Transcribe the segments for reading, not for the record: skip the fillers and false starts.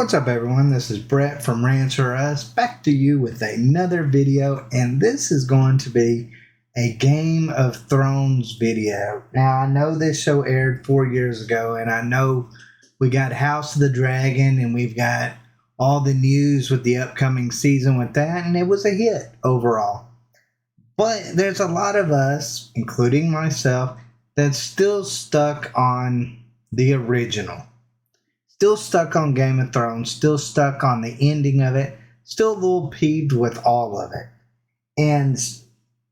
What's up, everyone? This is Brett from Rants back to you with another video, and this is going to be a Game of Thrones video. Now, I know this show aired 4 years ago, and I know we got House of the Dragon, and we've got all the news with the upcoming season with that, and it was a hit overall. But there's a lot of us, including myself, that's still stuck on the original. Still stuck on Game of Thrones, still stuck on the ending of it, still a little peeved with all of it. And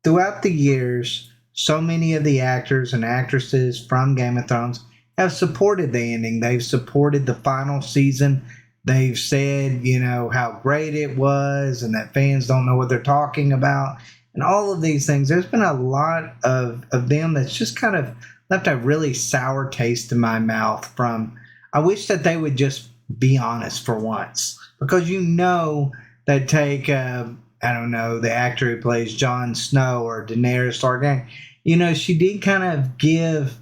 throughout the years, so many of the actors and actresses from Game of Thrones have supported the ending. They've supported the final season. They've said, how great it was and that fans don't know what they're talking about. And all of these things, there's been a lot of them that's just kind of left a really sour taste in my mouth from, I wish that they would just be honest for once. Because they take, the actor who plays Jon Snow or Daenerys Targaryen. She did kind of give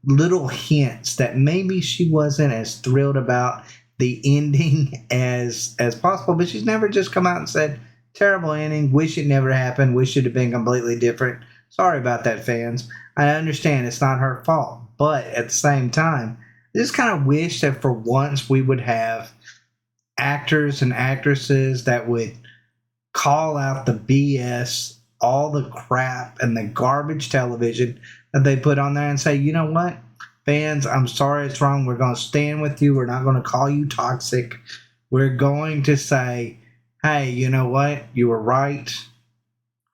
little hints that maybe she wasn't as thrilled about the ending as possible. But she's never just come out and said, terrible ending, wish it never happened, wish it had been completely different. Sorry about that, fans. I understand it's not her fault. But at the same time, I just kind of wish that for once we would have actors and actresses that would call out the BS, all the crap and the garbage television that they put on there and say, you know what, fans, I'm sorry it's wrong. We're going to stand with you. We're not going to call you toxic. We're going to say, hey, you know what, you were right.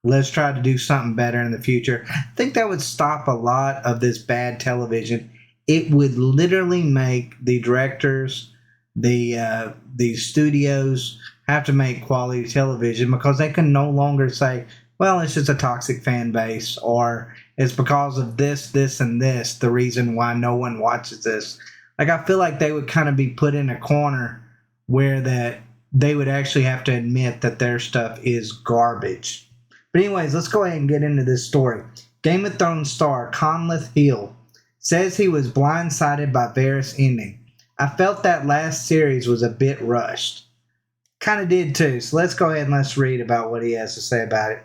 Let's try to do something better in the future. I think that would stop a lot of this bad television. It would literally make the directors, the studios have to make quality television because they can no longer say, well, it's just a toxic fan base, or it's because of this, this, and this, the reason why no one watches this. I feel like they would kind of be put in a corner where that they would actually have to admit that their stuff is garbage. But anyways, let's go ahead and get into this story. Game of Thrones star Conleth Hill says he was blindsided by Varys' ending. I felt that last series was a bit rushed. Kind of did too, so let's go ahead and let's read about what he has to say about it.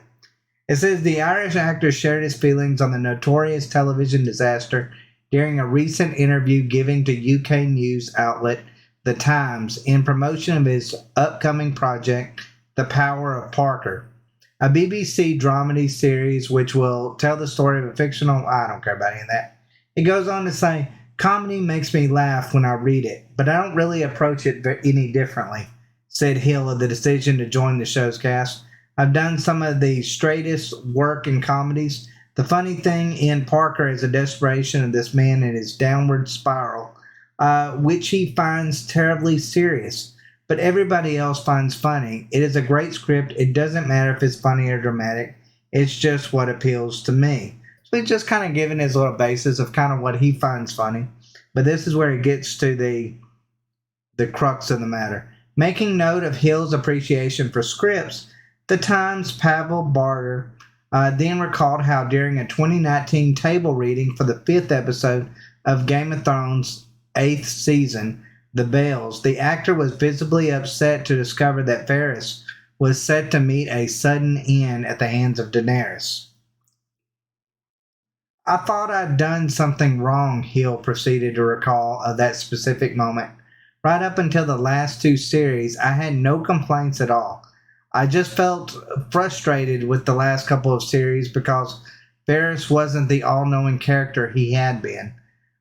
It says the Irish actor shared his feelings on the notorious television disaster during a recent interview given to UK news outlet The Times in promotion of his upcoming project, The Power of Parker, a BBC dramedy series which will tell the story of a fictional... I don't care about any of that. It goes on to say, comedy makes me laugh when I read it, but I don't really approach it any differently, said Hill of the decision to join the show's cast. I've done some of the straightest work in comedies. The funny thing in Parker is the desperation of this man in his downward spiral, which he finds terribly serious, but everybody else finds funny. It is a great script. It doesn't matter if it's funny or dramatic. It's just what appeals to me. So he's just kind of giving his little basis of kind of what he finds funny. But this is where it gets to the crux of the matter. Making note of Hill's appreciation for scripts, The Times' Pavel Barter then recalled how during a 2019 table reading for the 5th episode of Game of Thrones' 8th season, The Bells, the actor was visibly upset to discover that Varys was set to meet a sudden end at the hands of Daenerys. I thought I'd done something wrong, Hill proceeded to recall of that specific moment. Right up until the last 2 series, I had no complaints at all. I just felt frustrated with the last couple of series because Varys wasn't the all-knowing character he had been.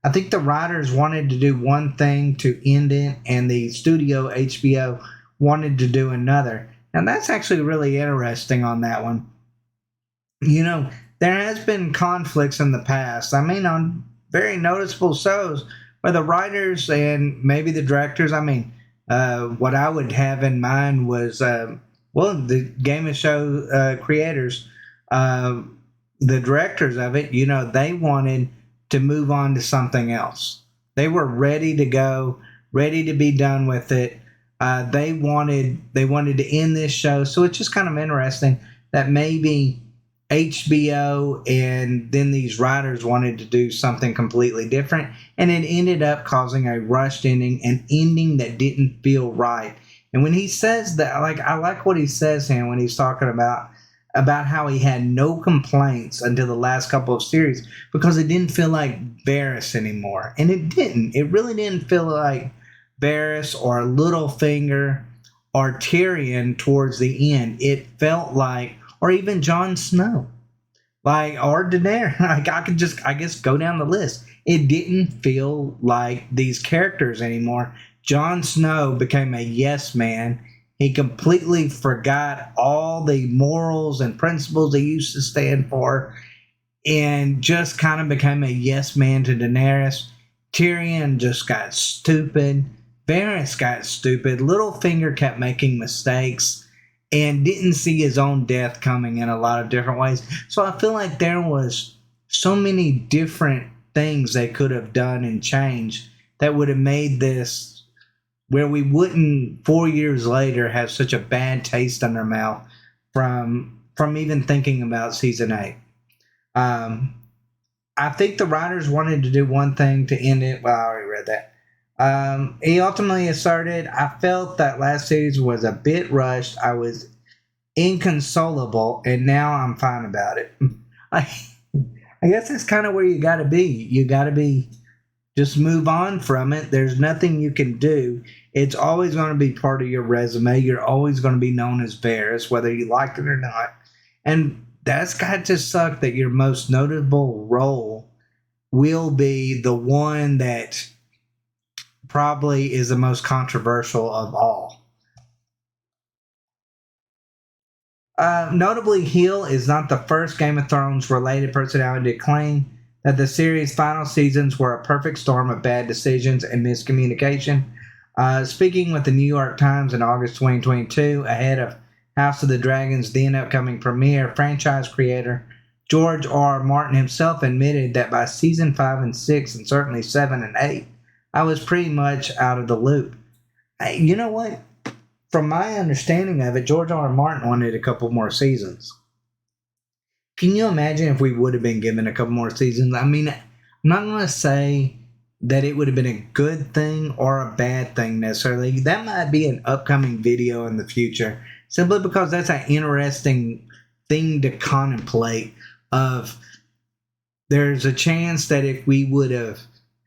I think the writers wanted to do one thing to end it, and the studio, HBO, wanted to do another. And that's actually really interesting on that one. There has been conflicts in the past. On very noticeable shows where the writers and maybe the directors, what I would have in mind was, the Game of Show creators, the directors of it, they wanted to move on to something else. They were ready to go, ready to be done with it. They wanted to end this show. So it's just kind of interesting that maybe HBO, and then these writers wanted to do something completely different, and it ended up causing a rushed ending, an ending that didn't feel right. And when he says that, like, I like what he says here when he's talking about how he had no complaints until the last couple of series because it didn't feel like Varys anymore, and it didn't. It really didn't feel like Varys or Littlefinger or Tyrion towards the end. It felt like, or even Jon Snow, like, or Daenerys. Like, I could just, I guess, go down the list. It didn't feel like these characters anymore. Jon Snow became a yes man. He completely forgot all the morals and principles he used to stand for and just kind of became a yes man to Daenerys. Tyrion just got stupid. Varys got stupid. Littlefinger kept making mistakes and didn't see his own death coming in a lot of different ways. So I feel like there was so many different things they could have done and changed that would have made this where we wouldn't 4 years later have such a bad taste in our mouth from even thinking about season 8. I think the writers wanted to do one thing to end it. Well, I already read that. He ultimately asserted, I felt that last series was a bit rushed. I was inconsolable, and now I'm fine about it. I guess that's kind of where you got to be. You got to be, just move on from it. There's nothing you can do. It's always going to be part of your resume. You're always going to be known as Varys, whether you like it or not. And that's got to suck that your most notable role will be the one that probably is the most controversial of all. Notably, Hill is not the first Game of Thrones related personality to claim that the series' final seasons were a perfect storm of bad decisions and miscommunication. Speaking with the New York Times in August 2022, ahead of House of the Dragon's then upcoming premiere, franchise creator George R. R. Martin himself admitted that by season 5 and 6, and certainly 7 and 8, I was pretty much out of the loop. You know what? From my understanding of it, George R. R. Martin wanted a couple more seasons. Can you imagine if we would have been given a couple more seasons? I mean, I'm not going to say that it would have been a good thing or a bad thing necessarily. That might be an upcoming video in the future, simply because that's an interesting thing to contemplate. Of there's a chance that if we would have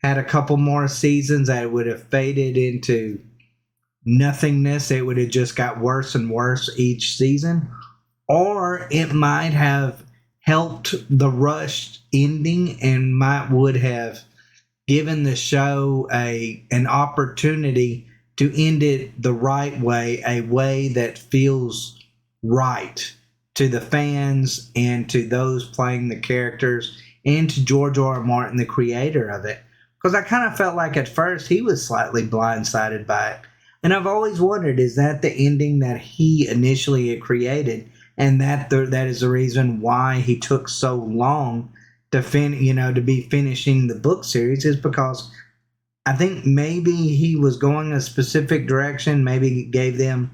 had a couple more seasons, that it would have faded into nothingness. It would have just got worse and worse each season, or it might have helped the rushed ending and would have given the show an opportunity to end it the right way, a way that feels right to the fans and to those playing the characters and to George R. R. Martin, the creator of it. Because I kind of felt like at first he was slightly blindsided by it. And I've always wondered, is that the ending that he initially had created? And that is the reason why he took so long to be finishing the book series, is because I think maybe he was going a specific direction. Maybe he gave them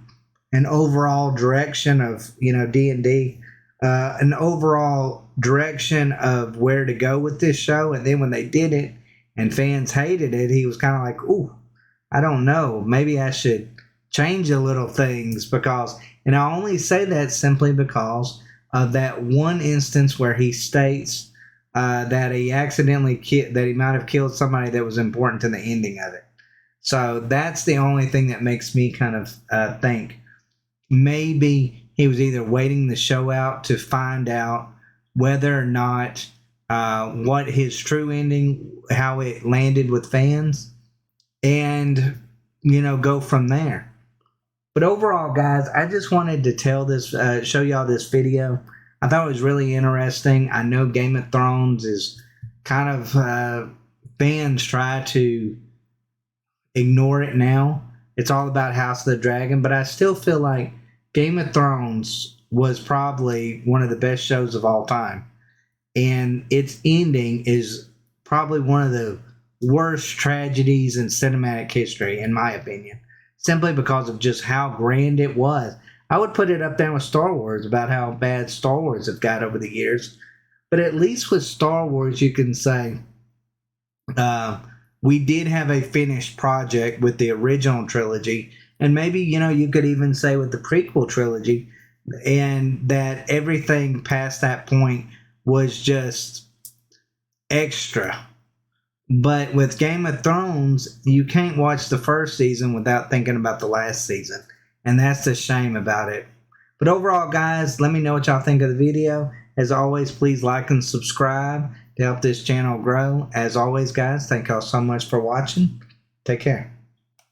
an overall direction of D&D, an overall direction of where to go with this show. And then when they did it and fans hated it, he was kind of like, ooh, I don't know, maybe I should change a little things. Because, and I only say that simply because of that one instance where he states that he that he might have killed somebody that was important to the ending of it. So that's the only thing that makes me kind of think maybe he was either waiting the show out to find out whether or not what his true ending, how it landed with fans, and go from there. But overall, guys, I just wanted to show y'all this video. I thought it was really interesting. I know Game of Thrones is kind of fans try to ignore it now. It's all about House of the Dragon, but I still feel like Game of Thrones was probably one of the best shows of all time. And its ending is probably one of the worst tragedies in cinematic history, in my opinion, simply because of just how grand it was. I would put it up there with Star Wars about how bad Star Wars have got over the years. But at least with Star Wars, you can say we did have a finished project with the original trilogy. And maybe, you could even say with the prequel trilogy, and that everything past that point was just extra. But with Game of Thrones, you can't watch the first season without thinking about the last season. And that's the shame about it. But overall, guys, let me know what y'all think of the video. As always, please like and subscribe to help this channel grow. As always, guys, thank y'all so much for watching. Take care.